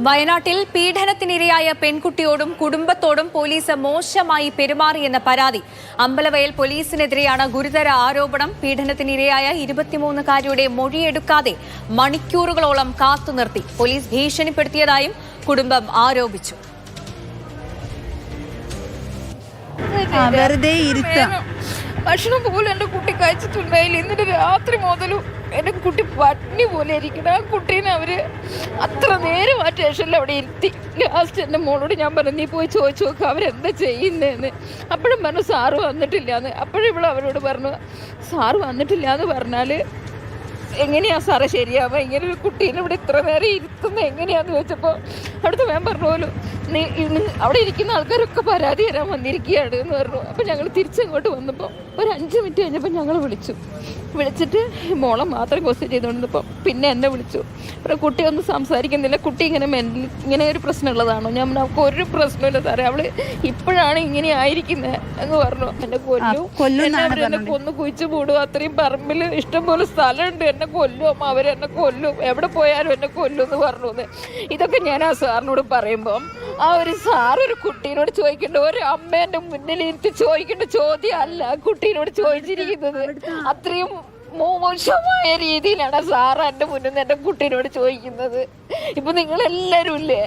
വയനാട്ടിൽ പീഡനത്തിനിരയായ പെൺകുട്ടിയോടും കുടുംബത്തോടും പോലീസ് മോശമായി പെരുമാറിയെന്ന പരാതി. അമ്പലവയൽ പോലീസിനെതിരെയാണ് ഗുരുതര ആരോപണം. പീഡനത്തിനിരയായ 23-കാരിയുടെ മൊഴിയെടുക്കാതെ മണിക്കൂറുകളോളം കാത്തുനിർത്തി. പോലീസ് ഭീഷണിപ്പെടുത്തിയതായും കുടുംബം ആരോപിച്ചു. ഭക്ഷണം പോലും എൻ്റെ കുട്ടി കഴിച്ചിട്ടുണ്ടായില്ല. ഇന്നലെ രാത്രി മുതലും എൻ്റെ കുട്ടി പട്ടിണി പോലെ ഇരിക്കണം. ആ കുട്ടീനെ അവർ അത്ര നേരം ആ സ്റ്റേഷനിൽ അവിടെ ഇരുത്തി. ലാസ്റ്റ് എൻ്റെ മോളോട് ഞാൻ പറഞ്ഞു, നീ പോയി ചോദിച്ചു നോക്കുക അവരെന്താ ചെയ്യുന്നതെന്ന്. അപ്പോഴും പറഞ്ഞു സാറ് വന്നിട്ടില്ല എന്ന്. അപ്പോഴും ഇവിടെ അവരോട് പറഞ്ഞു, സാറ് വന്നിട്ടില്ല എന്ന് പറഞ്ഞാൽ എങ്ങനെയാ സാറേ ശരിയാവുക? ഇങ്ങനെ ഒരു കുട്ടീനെ ഇവിടെ ഇത്ര നേരം ഇരുത്തുന്നത് എങ്ങനെയാന്ന് ചോദിച്ചപ്പോൾ അവിടുത്തെ ഞാൻ പറഞ്ഞു പോലും, അവിടെ ഇരിക്കുന്ന ആൾക്കാരൊക്കെ പരാതി തരാൻ വന്നിരിക്കുകയാണ് എന്ന് പറഞ്ഞു. അപ്പം ഞങ്ങൾ തിരിച്ചങ്ങോട്ട് വന്നപ്പോൾ ഒരു 5 മിനിറ്റ് കഴിഞ്ഞപ്പോൾ ഞങ്ങൾ വിളിച്ചിട്ട് മോളെ മാത്രം ക്വസ്റ്റ്യൻ ചെയ്തുകൊണ്ടിരുന്നപ്പോൾ പിന്നെ എന്നെ വിളിച്ചു. അപ്പോൾ കുട്ടി ഒന്നും സംസാരിക്കുന്നില്ല, കുട്ടി ഇങ്ങനെ ഒരു പ്രശ്നമുള്ളതാണോ? ഞാൻ നമുക്ക് ഒരു പ്രശ്നമില്ല സാറേ, അവള് ഇപ്പോഴാണ് ഇങ്ങനെ ആയിരിക്കുന്നത് എന്ന് പറഞ്ഞു. എന്നെ എന്നെ കൊന്നു കുഴിച്ചു മൂടും, അത്രയും പറമ്പിൽ ഇഷ്ടംപോലെ സ്ഥലമുണ്ട്, എന്നെ കൊല്ലും, അവരെന്നെ കൊല്ലും, എവിടെ പോയാലും എന്നെ കൊല്ലും എന്ന് പറഞ്ഞു. ഇതൊക്കെ ഞാൻ ആ സാറിനോട് പറയുമ്പം ആ ഒരു സാർ ഒരു കുട്ടീനോട് ചോദിക്കേണ്ട, ഒരു അമ്മേന്റെ മുന്നിൽ ഇരുത്തി ചോദിക്കേണ്ട ചോദ്യം അല്ല കുട്ടീനോട് ചോദിച്ചിരിക്കുന്നത്. അത്രയും മോശമായ രീതിയിലാണ് സാറ് എൻ്റെ മുന്നിൽ നിന്ന് എൻ്റെ കുട്ടീനോട് ചോദിക്കുന്നത്. ഇപ്പൊ നിങ്ങളെല്ലാവരും ഇല്ലേ,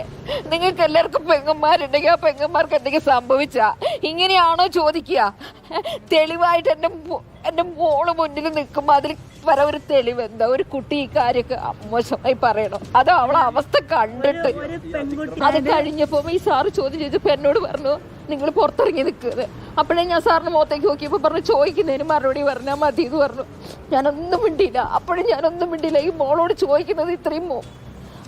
നിങ്ങൾക്ക് എല്ലാവർക്കും പെങ്ങന്മാരുണ്ടെങ്കിൽ ആ പെങ്ങന്മാർക്ക് എന്തെങ്കിലും സംഭവിച്ചാ ഇങ്ങനെയാണോ ചോദിക്കുക? തെളിവായിട്ട് എൻ്റെ മോള് മുന്നിൽ നിൽക്കുമ്പോൾ അതിൽ വരെ ഒരു തെളിവ് എന്താ? ഒരു കുട്ടി ഈ കാര്യമൊക്കെ മോശമായി പറയണം? അത് അവളെ അവസ്ഥ കണ്ടിട്ട് അത് കഴിഞ്ഞപ്പോൾ ഈ സാറ് ചോദ്യം ചോദിച്ചപ്പോൾ എന്നോട് പറഞ്ഞു, നിങ്ങൾ പുറത്തിറങ്ങി നിൽക്കുന്നത്. അപ്പോഴേ ഞാൻ സാറിന് മുഖത്തേക്ക് നോക്കിയപ്പോൾ പറഞ്ഞു, ചോദിക്കുന്നതിന് മറുപടി പറഞ്ഞാൽ മതി എന്ന് പറഞ്ഞു. ഞാനൊന്നും മിണ്ടിയില്ല. അപ്പോഴും ഞാനൊന്നും മിണ്ടിയില്ല. ഈ മോളോട് ചോദിക്കുന്നത് ഇത്രയും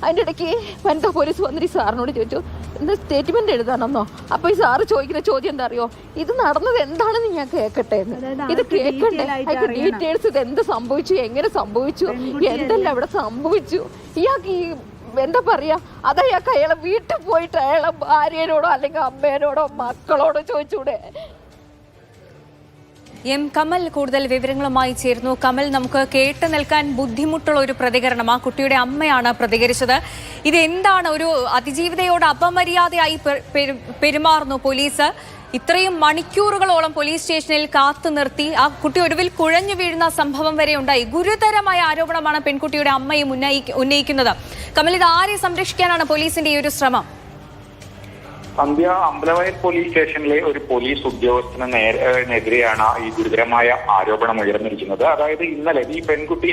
അതിൻ്റെ ഇടയ്ക്ക് വനിതാ പോലീസ് വന്നിട്ട് ഈ സാറിനോട് ചോദിച്ചു, എന്താ സ്റ്റേറ്റ്മെന്റ് എഴുതാനെന്നോ? അപ്പൊ ഈ സാറ് ചോദിക്കുന്ന ചോദ്യം എന്താ അറിയോ? ഇത് നടന്നത് എന്താണെന്ന് ഞാൻ കേൾക്കട്ടെ എന്ന്. ഇത് കേൾക്കണ്ടേ? അതിന്റെ ഡീറ്റെയിൽസ്, ഇത് എന്ത് സംഭവിച്ചു, എങ്ങനെ സംഭവിച്ചു, എന്തെല്ലാം ഇവിടെ സംഭവിച്ചു? ഇയാൾക്ക് ഈ എന്താ പറയാ, അതയാൾക്ക് അയാളെ വീട്ടിൽ പോയിട്ട് അയാളെ ഭാര്യനോടോ അല്ലെങ്കിൽ അമ്മേനോടോ മക്കളോടോ ചോദിച്ചൂടെ? എം കമൽ കൂടുതൽ വിവരങ്ങളുമായി ചേർന്നു. കമൽ, നമുക്ക് കേട്ടു നിൽക്കാൻ ബുദ്ധിമുട്ടുള്ള ഒരു പ്രതികരണം ആ കുട്ടിയുടെ അമ്മയാണ് പ്രതികരിച്ചത്. ഇതെന്താണ്? ഒരു അതിജീവിതയോട് അപമര്യാദയായി പെരുമാറുന്നു പോലീസ്. ഇത്രയും മണിക്കൂറുകളോളം പോലീസ് സ്റ്റേഷനിൽ കാത്തു നിർത്തി. ആ കുട്ടി ഒടുവിൽ കുഴഞ്ഞു വീഴുന്ന സംഭവം വരെ ഉണ്ടായി. ഗുരുതരമായ ആരോപണമാണ് പെൺകുട്ടിയുടെ അമ്മയും ഉന്നയിക്കുന്നത്. കമൽ, ഇത് ആരെ സംരക്ഷിക്കാനാണ് പോലീസിന്റെ ഈ ഒരു ശ്രമം? സന്ധ്യ, അമ്പലവയൽ പോലീസ് സ്റ്റേഷനിലെ ഒരു പോലീസ് ഉദ്യോഗസ്ഥനെതിരെയാണ് ഈ ഗുരുതരമായ ആരോപണം ഉയർന്നിരിക്കുന്നത്. അതായത് ഇന്നലെ ഈ പെൺകുട്ടി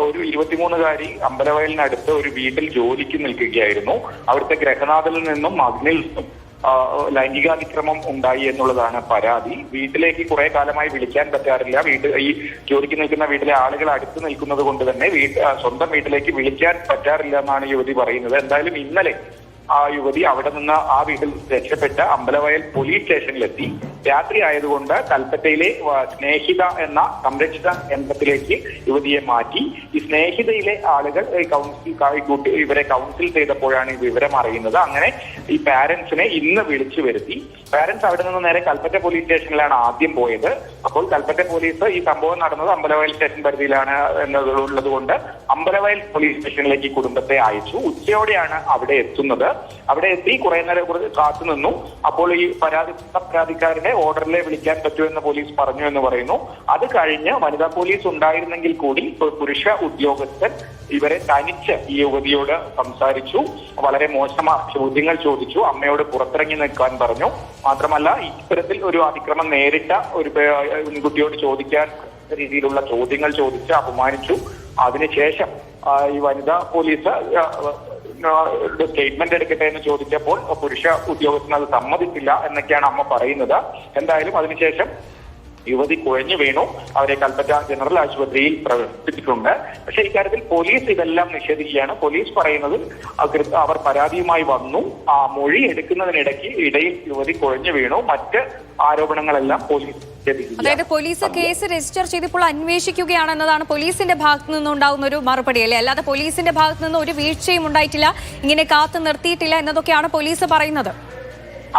ഒരു 23-കാരി അമ്പലവയലിനടുത്ത് ഒരു വീട്ടിൽ ജോലിക്ക് നിൽക്കുകയായിരുന്നു. അവിടുത്തെ ഗ്രഹനാഥനിൽ നിന്നും മകനിൽ നിന്നും ലൈംഗികാതിക്രമം ഉണ്ടായി എന്നുള്ളതാണ് പരാതി. വീട്ടിലേക്ക് കുറെ കാലമായി വിളിക്കാൻ പറ്റാറില്ല. ഈ ജോലിക്ക് നിൽക്കുന്ന വീട്ടിലെ ആളുകൾ അടുത്ത് നിൽക്കുന്നത് കൊണ്ട് തന്നെ സ്വന്തം വീട്ടിലേക്ക് വിളിക്കാൻ പറ്റാറില്ല എന്നാണ് യുവതി പറയുന്നത്. എന്തായാലും ഇന്നലെ ആ യുവതി അവിടെ നിന്ന് ആ വീട്ടിൽ രക്ഷപ്പെട്ട അമ്പലവയൽ പോലീസ് സ്റ്റേഷനിലെത്തി. രാത്രി ആയതുകൊണ്ട് കൽപ്പറ്റയിലെ സ്നേഹിത എന്ന സംരക്ഷിത കേന്ദ്രത്തിലേക്ക് യുവതിയെ മാറ്റി. ഈ സ്നേഹിതയിലെ ആളുകൾ ഇവരെ കൗൺസിൽ ചെയ്തപ്പോഴാണ് ഈ വിവരം അറിയുന്നത്. അങ്ങനെ ഈ പാരന്റ്സിനെ ഇന്ന് വിളിച്ചു വരുത്തി. പാരന്റ്സ് അവിടെ നിന്ന് നേരെ കൽപ്പറ്റ പോലീസ് സ്റ്റേഷനിലാണ് ആദ്യം പോയത്. അപ്പോൾ കൽപ്പറ്റ പോലീസ് ഈ സംഭവം നടന്നത് അമ്പലവയൽ സ്റ്റേഷൻ പരിധിയിലാണ് എന്നുള്ളത് കൊണ്ട് അമ്പലവയൽ പോലീസ് സ്റ്റേഷനിലേക്ക് കുടുംബത്തെ അയച്ചു. ഉച്ചയോടെയാണ് അവിടെ എത്തുന്നത്. അവിടെ എത്തി കുറെ നേരം കാത്തു നിന്നു. അപ്പോൾ ഈ പരാതിക്കാരനെ ഓർഡറിലെ വിളിക്കാൻ പറ്റുമെന്ന് പോലീസ് പറഞ്ഞു എന്ന് പറയുന്നു. അത് കഴിഞ്ഞ് വനിതാ പോലീസ് ഉണ്ടായിരുന്നെങ്കിൽ കൂടി പുരുഷ ഉദ്യോഗസ്ഥൻ ഇവരെ തനിച്ച് ഈ യുവതിയോട് സംസാരിച്ചു. വളരെ മോശമായ ചോദ്യങ്ങൾ ചോദിച്ചു. അമ്മയോട് പുറത്തിറങ്ങി നിൽക്കാൻ പറഞ്ഞു. മാത്രമല്ല ഇത്തരത്തിൽ ഒരു അതിക്രമം നേരിട്ട ഒരു പെൺകുട്ടിയോട് ചോദിക്കാൻ രീതിയിലുള്ള ചോദ്യങ്ങൾ ചോദിച്ച് അപമാനിച്ചു. അതിനുശേഷം ഈ വനിതാ പോലീസ് സ്റ്റേറ്റ്മെന്റ് എടുക്കട്ടെ എന്ന് ചോദിച്ചപ്പോൾ പുരുഷ ഉദ്യോഗസ്ഥൻ അത് സമ്മതിച്ചില്ല എന്നൊക്കെയാണ് അമ്മ പറയുന്നത്. എന്തായാലും അതിനുശേഷം യുവതി കുഴഞ്ഞു വീണു. അവരെ കൽപ്പറ്റ ജനറൽ ആശുപത്രിയിൽ പ്രവേശിപ്പിച്ചിട്ടുണ്ട്. പക്ഷെ ഇക്കാര്യത്തിൽ പോലീസ് ഇതെല്ലാം നിഷേധിക്കുകയാണ്. പോലീസ് പറയുന്നത് അവർ പരാതിയുമായി വന്നു, ആ മൊഴി ഇടയിൽ യുവതി കുഴഞ്ഞു വീണു. മറ്റ് ആരോപണങ്ങളെല്ലാം പോലീസ് നിഷേധിക്കുക. അതായത് പോലീസ് കേസ് രജിസ്റ്റർ ചെയ്തപ്പോൾ അന്വേഷിക്കുകയാണെന്നതാണ് പോലീസിന്റെ ഭാഗത്തു നിന്നുണ്ടാകുന്ന ഒരു മറുപടി അല്ലേ? അല്ലാതെ പോലീസിന്റെ ഭാഗത്തു നിന്ന് ഒരു വീഴ്ചയും ഉണ്ടായിട്ടില്ല, ഇങ്ങനെ കാത്തു നിർത്തിയിട്ടില്ല എന്നതൊക്കെയാണ് പോലീസ് പറയുന്നത്.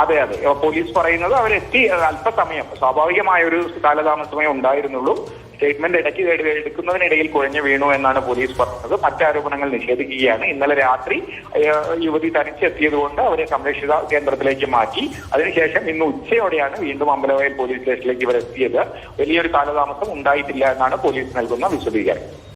അതെ, പോലീസ് പറയുന്നത് അവരെത്തി അല്പസമയം, സ്വാഭാവികമായ ഒരു കാലതാമസമേ ഉണ്ടായിരുന്നുള്ളൂ. സ്റ്റേറ്റ്മെന്റ് ഇടയ്ക്ക് എടുക്കുന്നതിനിടയിൽ കുഴഞ്ഞു വീണു എന്നാണ് പോലീസ് പറഞ്ഞത്. മറ്റാരോപണങ്ങൾ നിഷേധിക്കുകയാണ്. ഇന്നലെ രാത്രി യുവതി തനിച്ചെത്തിയതുകൊണ്ട് അവരെ സംരക്ഷിത കേന്ദ്രത്തിലേക്ക് മാറ്റി. അതിനുശേഷം ഇന്ന് ഉച്ചയോടെയാണ് വീണ്ടും അമ്പലവയൽ പോലീസ് സ്റ്റേഷനിലേക്ക് ഇവർ എത്തിയത്. വലിയൊരു കാലതാമസം ഉണ്ടായിട്ടില്ല എന്നാണ് പോലീസ് നൽകുന്ന വിശദീകരണം.